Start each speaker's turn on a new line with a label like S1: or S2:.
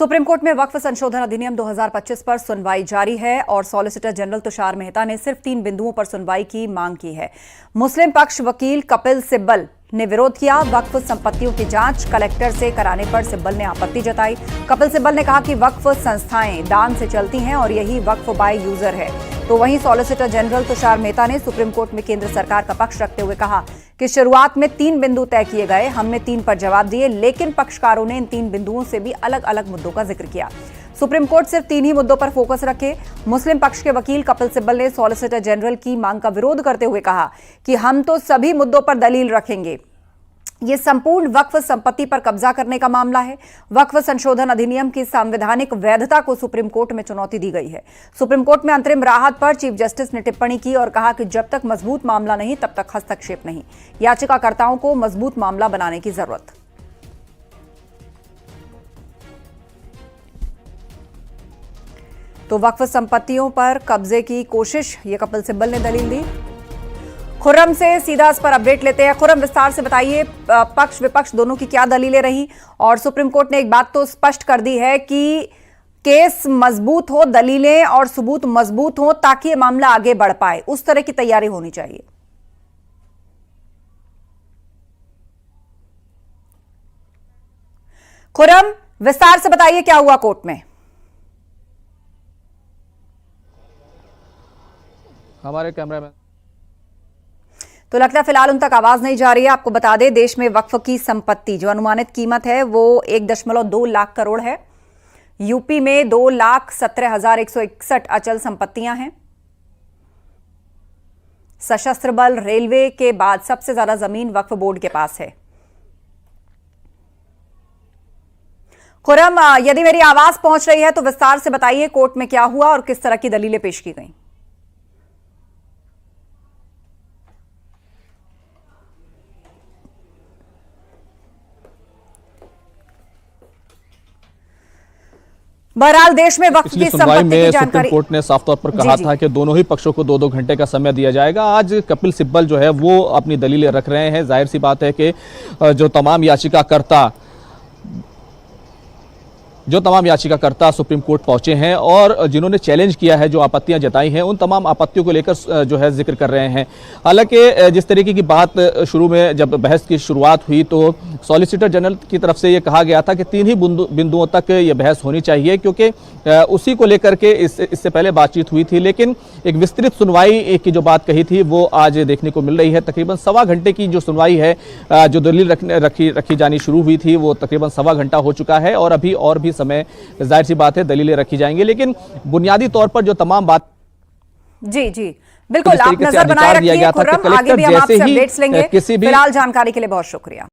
S1: Supreme court में वक्फ संशोधन अधिनियम 2025 पर सुनवाई जारी है और सॉलिसिटर जनरल तुषार मेहता ने सिर्फ 3 बिंदुओं पर सुनवाई की मांग की है। मुस्लिम पक्ष वकील कपिल सिब्बल ने विरोध किया। वक्फ संपत्तियों की जांच कलेक्टर से कराने पर सिब्बल ने आपत्ति जताई। कपिल सिब्बल ने कहा कि वक्फ संस्थाएं दान से चलती हैं और यही वक्फ बाय यूजर है। तो वहीं सॉलिसिटर जनरल तुषार मेहता ने सुप्रीम कोर्ट में केंद्र सरकार का पक्ष रखते हुए कहा कि शुरुआत में 3 बिंदु तय किए गए, हमने 3 पर जवाब दिए, लेकिन पक्षकारों ने इन 3 बिंदुओं से भी अलग अलग मुद्दों का जिक्र किया। सुप्रीम कोर्ट सिर्फ 3 ही मुद्दों पर फोकस रखे। मुस्लिम पक्ष के वकील कपिल सिब्बल ने सॉलिसिटर जनरल की मांग का विरोध करते हुए कहा कि हम तो सभी मुद्दों पर दलील रखेंगे। ये संपूर्ण वक्फ संपत्ति पर कब्जा करने का मामला है। वक्फ संशोधन अधिनियम की संवैधानिक वैधता को सुप्रीम कोर्ट में चुनौती दी गई है। सुप्रीम कोर्ट में अंतरिम राहत पर चीफ जस्टिस ने टिप्पणी की और कहा कि जब तक मजबूत मामला नहीं तब तक हस्तक्षेप नहीं। याचिकाकर्ताओं को मजबूत मामला बनाने की जरूरत। तो वक्फ संपत्तियों पर कब्जे की कोशिश, ये कपिल सिब्बल ने दलील दी। खुर्रम से सीधा इस पर अपडेट लेते हैं। खुर्रम, विस्तार से बताइए पक्ष विपक्ष दोनों की क्या दलीलें रही, और सुप्रीम कोर्ट ने एक बात तो स्पष्ट कर दी है कि केस मजबूत हो, दलीलें और सबूत मजबूत हो ताकि ये मामला आगे बढ़ पाए, उस तरह की तैयारी होनी चाहिए। खुर्रम, विस्तार से बताइए क्या हुआ कोर्ट में।
S2: हमारे कैमरा में
S1: तो लगता है फिलहाल उन तक आवाज नहीं जा रही है। आपको बता दें, देश में वक्फ की संपत्ति जो अनुमानित कीमत है वो 1.2 लाख करोड़ है। यूपी में 2,17,161 अचल संपत्तियां हैं। सशस्त्र बल, रेलवे के बाद सबसे ज्यादा जमीन वक्फ बोर्ड के पास है। खुर्रम, यदि मेरी आवाज पहुंच रही है तो विस्तार से बताइए कोर्ट में क्या हुआ और किस तरह की दलीलें पेश की गई। बहरहाल देश में वक्फ की संपत्ति की जानकारी,
S2: सुप्रीम कोर्ट ने साफ तौर पर कहा था कि दोनों ही पक्षों को 2-2 घंटे का समय दिया जाएगा। आज कपिल सिब्बल जो है वो अपनी दलीलें रख रहे हैं। जाहिर सी बात है कि जो तमाम याचिकाकर्ता सुप्रीम कोर्ट पहुंचे हैं और जिन्होंने चैलेंज किया है, जो आपत्तियां जताई हैं, उन तमाम आपत्तियों को लेकर जो है जिक्र कर रहे हैं। हालांकि जिस तरीके की बात शुरू में जब बहस की शुरुआत हुई तो सॉलिसिटर जनरल की तरफ से ये कहा गया था कि 3 ही बिंदुओं तक ये बहस होनी चाहिए, क्योंकि उसी को लेकर के इससे पहले बातचीत हुई थी। लेकिन एक विस्तृत सुनवाई की जो बात कही थी वो आज देखने को मिल रही है। तकरीबन 1.25 घंटे की जो सुनवाई है, जो दलील रखी जानी शुरू हुई थी वो तकरीबन 1.25 घंटा हो चुका है और अभी और भी समय, जाहिर सी बात है, दलीलें रखी जाएंगी। लेकिन बुनियादी तौर पर जो तमाम बात
S1: जी बिल्कुल, आप नजर बनाए रखिए खुर्रम, आगे भी हम आपसे अपडेट्स लेंगे। फिलहाल जानकारी के लिए बहुत शुक्रिया।